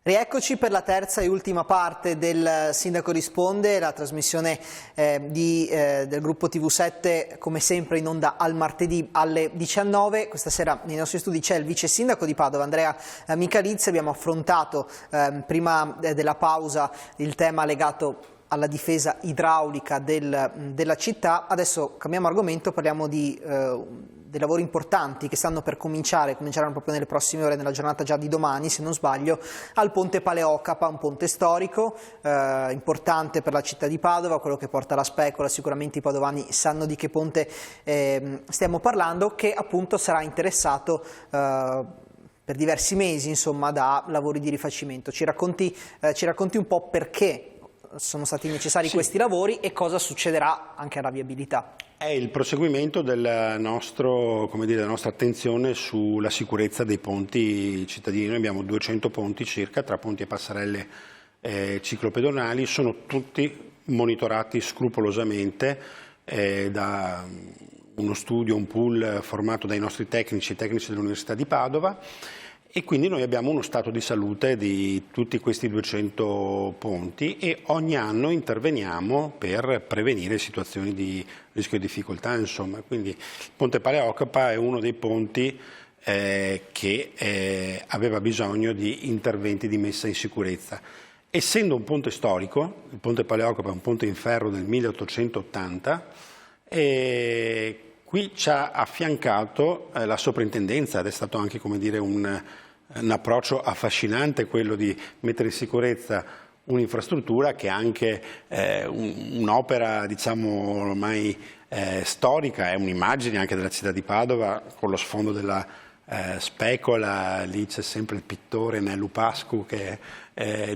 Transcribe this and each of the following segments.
Rieccoci per la terza e ultima parte del Sindaco Risponde, la trasmissione del gruppo TV7 come sempre in onda al martedì alle 19. Questa sera nei nostri studi c'è il vice sindaco di Padova, Andrea Michalizzi. Abbiamo affrontato prima della pausa il tema legato alla difesa idraulica della città. Adesso cambiamo argomento, parliamo dei lavori importanti che stanno per cominceranno proprio nelle prossime ore, nella giornata già di domani se non sbaglio, al ponte Paleocapa, un ponte storico importante per la città di Padova, quello che porta alla specola. Sicuramente i padovani sanno di che ponte stiamo parlando, che appunto sarà interessato per diversi mesi, insomma, da lavori di rifacimento. Ci racconti un po' perché sono stati necessari questi lavori e cosa succederà anche alla viabilità? È il proseguimento della nostra attenzione sulla sicurezza dei ponti cittadini. Noi abbiamo 200 ponti circa, tra ponti e passerelle ciclopedonali, sono tutti monitorati scrupolosamente da uno studio, un pool formato dai nostri tecnici dell'Università di Padova. E quindi noi abbiamo uno stato di salute di tutti questi 200 ponti e ogni anno interveniamo per prevenire situazioni di rischio e difficoltà. Insomma. Quindi il ponte Paleocapa è uno dei ponti che aveva bisogno di interventi di messa in sicurezza. Essendo un ponte storico, il ponte Paleocapa è un ponte in ferro del 1880, qui ci ha affiancato la soprintendenza, ed è stato anche, come dire, un approccio affascinante quello di mettere in sicurezza un'infrastruttura che è anche un'opera, diciamo, ormai storica, è un'immagine anche della città di Padova con lo sfondo della specola. Lì c'è sempre il pittore Nello Pascu che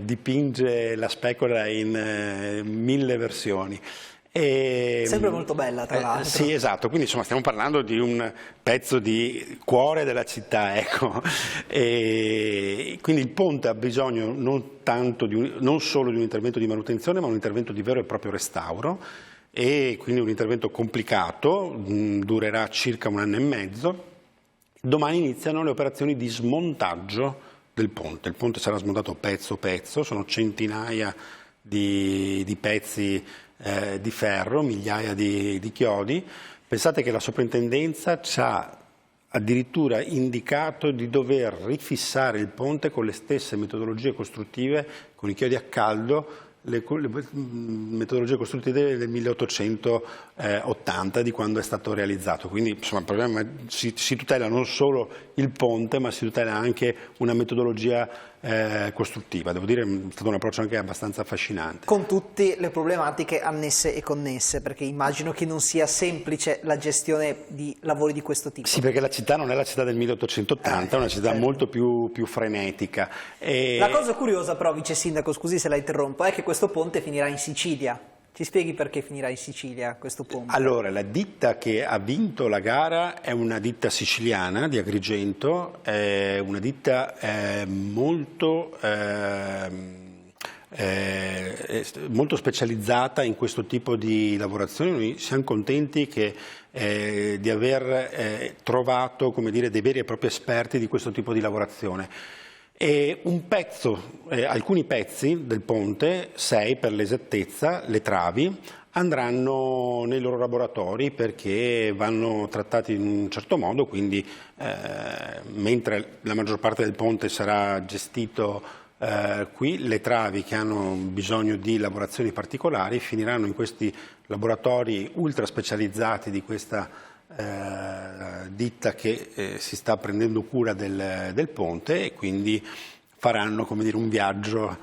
dipinge la specola in 1000 versioni. Sempre molto bella, tra l'altro. Sì, esatto, quindi insomma stiamo parlando di un pezzo di cuore della città, ecco. E quindi il ponte ha bisogno non solo di un intervento di manutenzione, ma un intervento di vero e proprio restauro, e quindi un intervento complicato, durerà circa 1 anno e mezzo. Domani iniziano le operazioni di smontaggio del ponte. Il ponte sarà smontato pezzo pezzo, sono centinaia di pezzi di ferro, migliaia di chiodi. Pensate che la soprintendenza ci ha addirittura indicato di dover rifissare il ponte con le stesse metodologie costruttive, con i chiodi a caldo, le metodologie costruttive del 1880, di quando è stato realizzato. Quindi insomma il problema si tutela non solo il ponte, ma si tutela anche una metodologia costruttiva. Devo dire, è stato un approccio anche abbastanza affascinante. Con tutte le problematiche annesse e connesse, perché immagino che non sia semplice la gestione di lavori di questo tipo. Sì, perché la città non è la città del 1880, è una città molto più frenetica. La cosa curiosa però, vice sindaco, scusi se la interrompo, è che questo ponte finirà in Sicilia. Ci spieghi perché finirà in Sicilia questo ponte? Allora, la ditta che ha vinto la gara è una ditta siciliana di Agrigento, è una ditta molto specializzata in questo tipo di lavorazioni. Noi siamo contenti di aver trovato, come dire, dei veri e propri esperti di questo tipo di lavorazione. E alcuni pezzi del ponte, 6 per l'esattezza, le travi, andranno nei loro laboratori perché vanno trattati in un certo modo, quindi mentre la maggior parte del ponte sarà gestito qui, le travi che hanno bisogno di lavorazioni particolari finiranno in questi laboratori ultra specializzati di questa ditta che si sta prendendo cura del ponte, e quindi faranno, come dire, un viaggio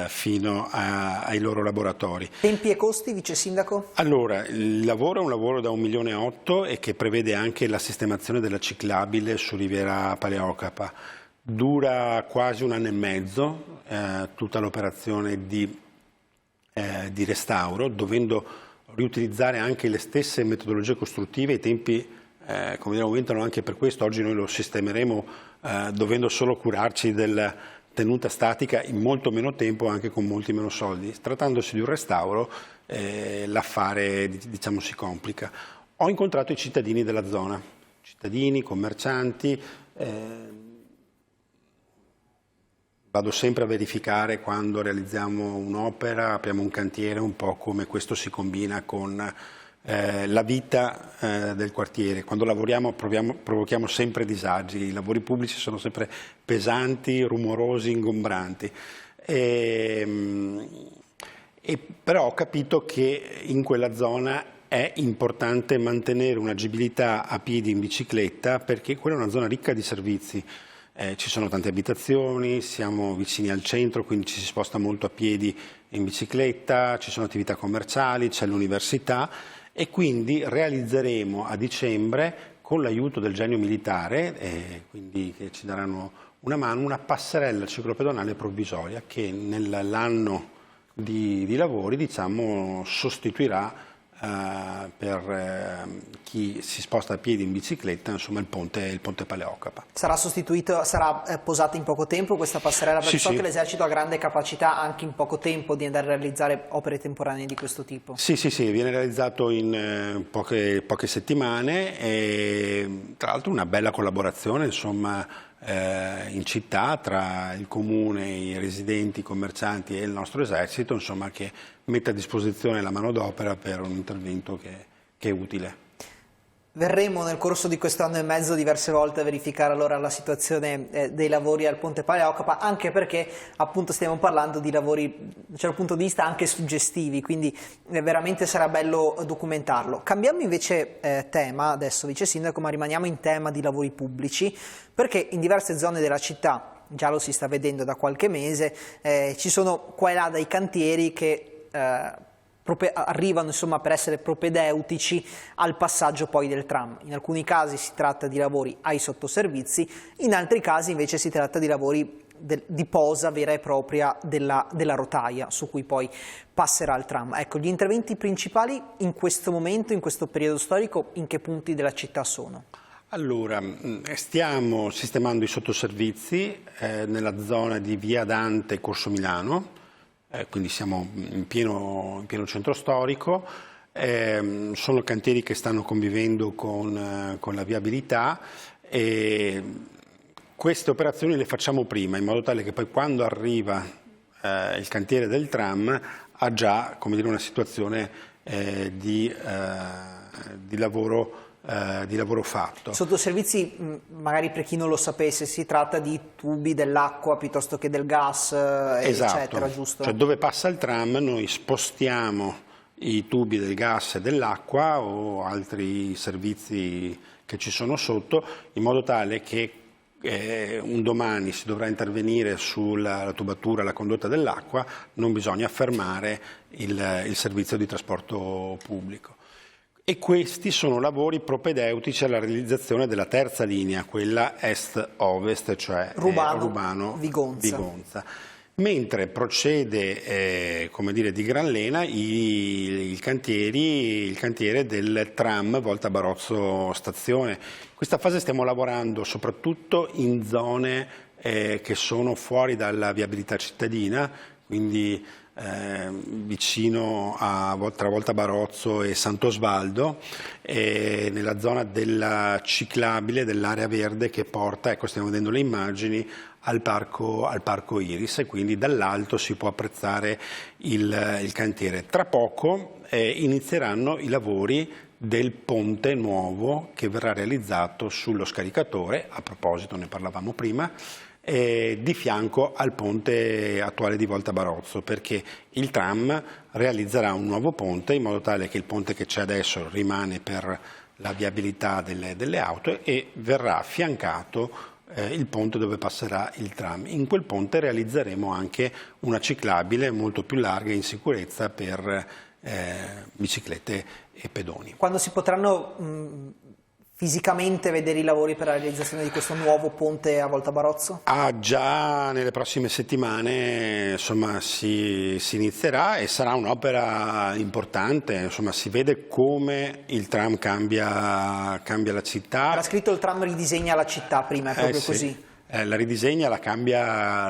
fino ai loro laboratori. Tempi e costi, vice sindaco? Allora, il lavoro è un lavoro da 1,8 milioni e che prevede anche la sistemazione della ciclabile su Riviera Paleocapa. Dura quasi 1 anno e mezzo tutta l'operazione di restauro, dovendo riutilizzare anche le stesse metodologie costruttive. I tempi come dire, aumentano anche per questo. Oggi noi lo sistemeremo dovendo solo curarci della tenuta statica in molto meno tempo, anche con molti meno soldi. Trattandosi di un restauro l'affare, diciamo, si complica. Ho incontrato i cittadini della zona, cittadini, commercianti, vado sempre a verificare quando realizziamo un'opera, apriamo un cantiere, un po' come questo si combina con la vita del quartiere. Quando lavoriamo provochiamo sempre disagi, i lavori pubblici sono sempre pesanti, rumorosi, ingombranti. Però ho capito che in quella zona è importante mantenere un'agibilità a piedi in bicicletta, perché quella è una zona ricca di servizi. Ci sono tante abitazioni, siamo vicini al centro, quindi ci si sposta molto a piedi in bicicletta, ci sono attività commerciali, c'è l'università, e quindi realizzeremo a dicembre, con l'aiuto del Genio Militare, quindi che ci daranno una mano, una passerella ciclopedonale provvisoria che nell'anno di lavori, diciamo, sostituirà per chi si sposta a piedi in bicicletta, insomma, il ponte Paleocapa. Sarà posata in poco tempo questa passerella, perché so che l'esercito ha grande capacità anche in poco tempo di andare a realizzare opere temporanee di questo tipo. Sì, viene realizzato in poche settimane, e tra l'altro una bella collaborazione, insomma, in città tra il comune, i residenti, i commercianti e il nostro esercito, insomma, che mette a disposizione la manodopera per un intervento che è utile. Verremo nel corso di questo anno e mezzo diverse volte a verificare allora la situazione dei lavori al ponte Paleocapa, anche perché appunto stiamo parlando di lavori da un certo punto di vista anche suggestivi, quindi veramente sarà bello documentarlo. Cambiamo invece tema adesso, Vice Sindaco, ma rimaniamo in tema di lavori pubblici, perché in diverse zone della città, già lo si sta vedendo da qualche mese, ci sono qua e là dei cantieri che arrivano, insomma, per essere propedeutici al passaggio poi del tram. In alcuni casi si tratta di lavori ai sottoservizi, in altri casi invece si tratta di lavori di posa vera e propria della rotaia su cui poi passerà il tram. Ecco, gli interventi principali in questo momento, in questo periodo storico, in che punti della città sono? Allora, stiamo sistemando i sottoservizi nella zona di Via Dante e Corso Milano, quindi siamo in pieno centro storico. Sono cantieri che stanno convivendo con la viabilità, e queste operazioni le facciamo prima, in modo tale che poi quando arriva il cantiere del tram ha già, come dire, una situazione di lavoro fatto. Sottoservizi, magari per chi non lo sapesse, si tratta di tubi dell'acqua piuttosto che del gas, esatto, eccetera, giusto? Cioè, dove passa il tram noi spostiamo i tubi del gas e dell'acqua o altri servizi che ci sono sotto, in modo tale che un domani si dovrà intervenire sulla tubatura, la condotta dell'acqua, non bisogna fermare il servizio di trasporto pubblico. E questi sono lavori propedeutici alla realizzazione della terza linea, quella est-ovest, cioè Rubano-Vigonza. Mentre procede, come dire, di gran lena il cantiere del tram Volta Barozzo Stazione. In questa fase stiamo lavorando soprattutto in zone che sono fuori dalla viabilità cittadina, quindi vicino tra Volta Barozzo e Sant'Osvaldo, nella zona della ciclabile, dell'area verde che porta, ecco, stiamo vedendo le immagini, al parco Iris, e quindi dall'alto si può apprezzare il cantiere. Tra poco inizieranno i lavori del ponte nuovo che verrà realizzato sullo scaricatore, a proposito ne parlavamo prima, di fianco al ponte attuale di Volta Barozzo, perché il tram realizzerà un nuovo ponte in modo tale che il ponte che c'è adesso rimane per la viabilità delle auto, e verrà affiancato il ponte dove passerà il tram. In quel ponte realizzeremo anche una ciclabile molto più larga in sicurezza per biciclette e pedoni. Quando si potranno fisicamente vedere i lavori per la realizzazione di questo nuovo ponte a Volta Barozzo? Già nelle prossime settimane, insomma, si inizierà, e sarà un'opera importante. Insomma, si vede come il tram cambia la città. Era scritto il tram ridisegna la città prima, è proprio sì. così? La ridisegna, la cambia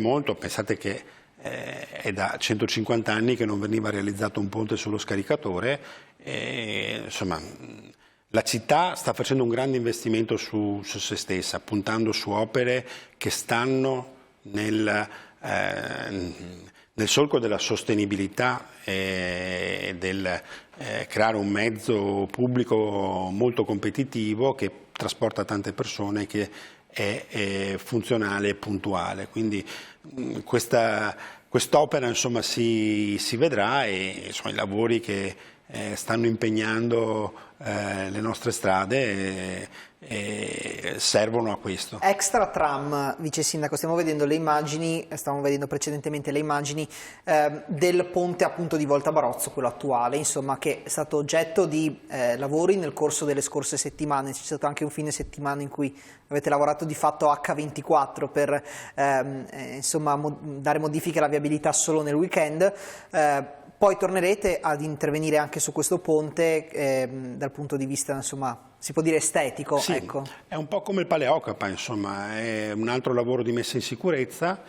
molto. Pensate che è da 150 anni che non veniva realizzato un ponte sullo scaricatore, insomma, La città sta facendo un grande investimento su se stessa, puntando su opere che stanno nel solco della sostenibilità e del creare un mezzo pubblico molto competitivo che trasporta tante persone, che è funzionale e puntuale. Quindi quest'opera insomma si vedrà, e insomma, i lavori che stanno impegnando le nostre strade servono a questo. Extra tram, vice sindaco, stiamo vedendo le immagini, stavamo vedendo precedentemente le immagini del ponte appunto di Volta Barozzo, quello attuale, insomma, che è stato oggetto di lavori nel corso delle scorse settimane. C'è stato anche un fine settimana in cui avete lavorato di fatto H24 per insomma, dare modifiche alla viabilità solo nel weekend. Poi tornerete ad intervenire anche su questo ponte dal punto di vista, insomma, si può dire estetico. Sì, ecco. È un po' come il Paleocapa, insomma, è un altro lavoro di messa in sicurezza.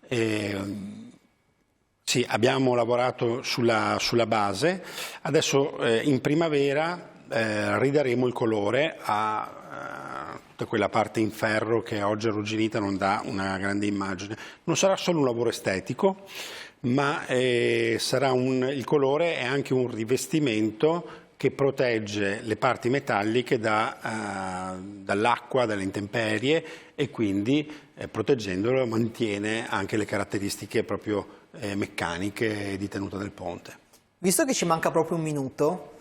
Sì, abbiamo lavorato sulla base, adesso in primavera ridaremo il colore a tutta quella parte in ferro che oggi arrugginita non dà una grande immagine. Non sarà solo un lavoro estetico, ma sarà il colore è anche un rivestimento che protegge le parti metalliche dall'acqua, dalle intemperie, e quindi proteggendolo mantiene anche le caratteristiche proprio meccaniche di tenuta del ponte. Visto che ci manca proprio un minuto,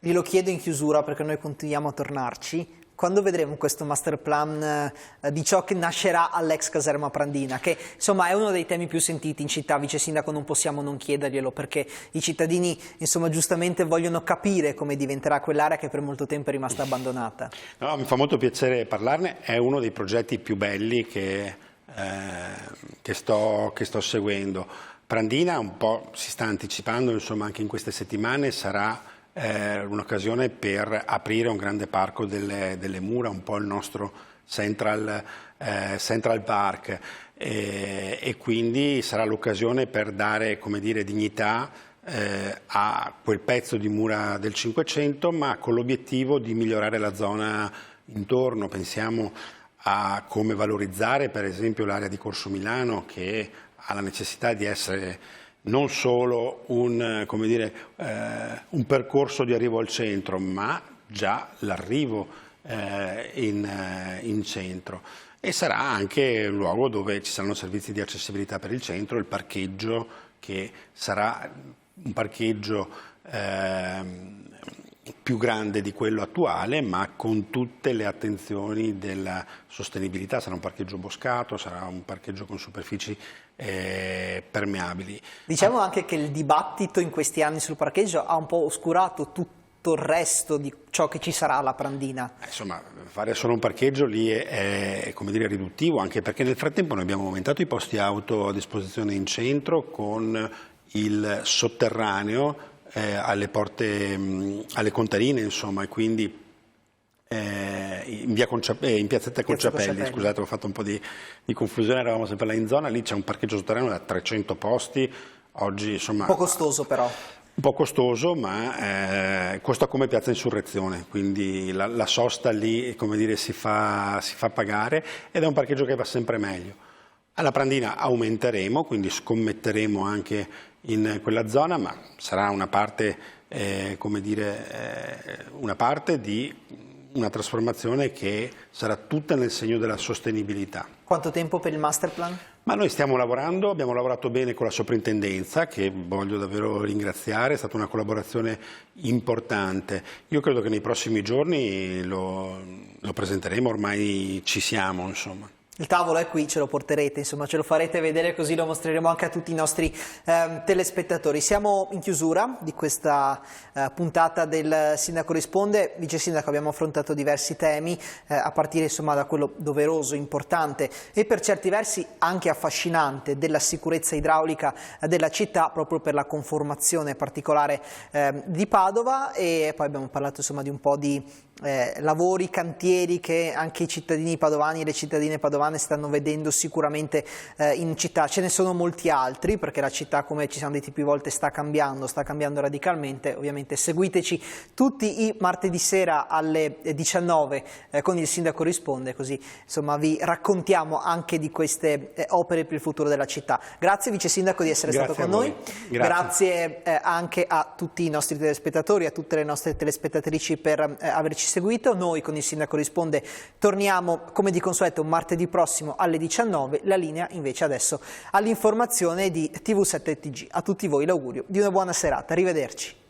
glielo chiedo in chiusura perché noi continuiamo a tornarci. Quando vedremo questo master plan di ciò che nascerà all'ex caserma Prandina, che insomma è uno dei temi più sentiti in città, vice sindaco, non possiamo non chiederglielo perché i cittadini insomma giustamente vogliono capire come diventerà quell'area che per molto tempo è rimasta abbandonata. No, mi fa molto piacere parlarne, è uno dei progetti più belli che sto seguendo. Prandina un po' si sta anticipando, insomma anche in queste settimane sarà un'occasione per aprire un grande parco delle mura, un po' il nostro Central Park, e quindi sarà l'occasione per dare, come dire, dignità a quel pezzo di mura del Cinquecento, ma con l'obiettivo di migliorare la zona intorno. Pensiamo a come valorizzare per esempio l'area di Corso Milano, che ha la necessità di essere non solo un percorso di arrivo al centro, ma già l'arrivo in centro. E sarà anche un luogo dove ci saranno servizi di accessibilità per il centro, il parcheggio, che sarà un parcheggio più grande di quello attuale, ma con tutte le attenzioni della sostenibilità. Sarà un parcheggio boscato, sarà un parcheggio con superfici permeabili. Diciamo anche che il dibattito in questi anni sul parcheggio ha un po' oscurato tutto il resto di ciò che ci sarà alla Prandina. Insomma, fare solo un parcheggio lì è come dire, riduttivo, anche perché nel frattempo noi abbiamo aumentato i posti auto a disposizione in centro con il sotterraneo alle porte, alle Contarine, insomma, e quindi in piazzetta Conciapelli, scusate, ho fatto un po' di confusione, eravamo sempre là in zona, lì c'è un parcheggio sotterraneo da 300 posti, oggi insomma... Un po' costoso però. Un po' costoso, ma costa come Piazza Insurrezione, quindi la sosta lì, come dire, si fa pagare, ed è un parcheggio che va sempre meglio. Alla Prandina aumenteremo, quindi scommetteremo anche in quella zona, ma sarà una parte, come dire, una parte di una trasformazione che sarà tutta nel segno della sostenibilità. Quanto tempo per il master plan? Ma noi stiamo lavorando, abbiamo lavorato bene con la soprintendenza, che voglio davvero ringraziare, è stata una collaborazione importante. Io credo che nei prossimi giorni lo presenteremo, ormai ci siamo, insomma. Il tavolo è qui, ce lo porterete, insomma ce lo farete vedere, così lo mostreremo anche a tutti i nostri telespettatori. Siamo in chiusura di questa puntata del Sindaco Risponde. Vice Sindaco, abbiamo affrontato diversi temi, a partire insomma da quello doveroso, importante e per certi versi anche affascinante della sicurezza idraulica della città, proprio per la conformazione particolare di Padova, e poi abbiamo parlato insomma di un po' di lavori, cantieri che anche i cittadini padovani e le cittadine padovane carovane stanno vedendo sicuramente in città. Ce ne sono molti altri, perché la città, come ci siamo detti più volte, sta cambiando radicalmente. Ovviamente seguiteci tutti i martedì sera alle 19 con il Sindaco Risponde, così insomma vi raccontiamo anche di queste opere per il futuro della città. Grazie Vice Sindaco di essere stato con noi. Grazie anche a tutti i nostri telespettatori, a tutte le nostre telespettatrici per averci seguito. Noi con il Sindaco Risponde torniamo come di consueto martedì prossimo alle 19, la linea invece adesso all'informazione di TV7 TG. A tutti voi l'augurio di una buona serata, arrivederci.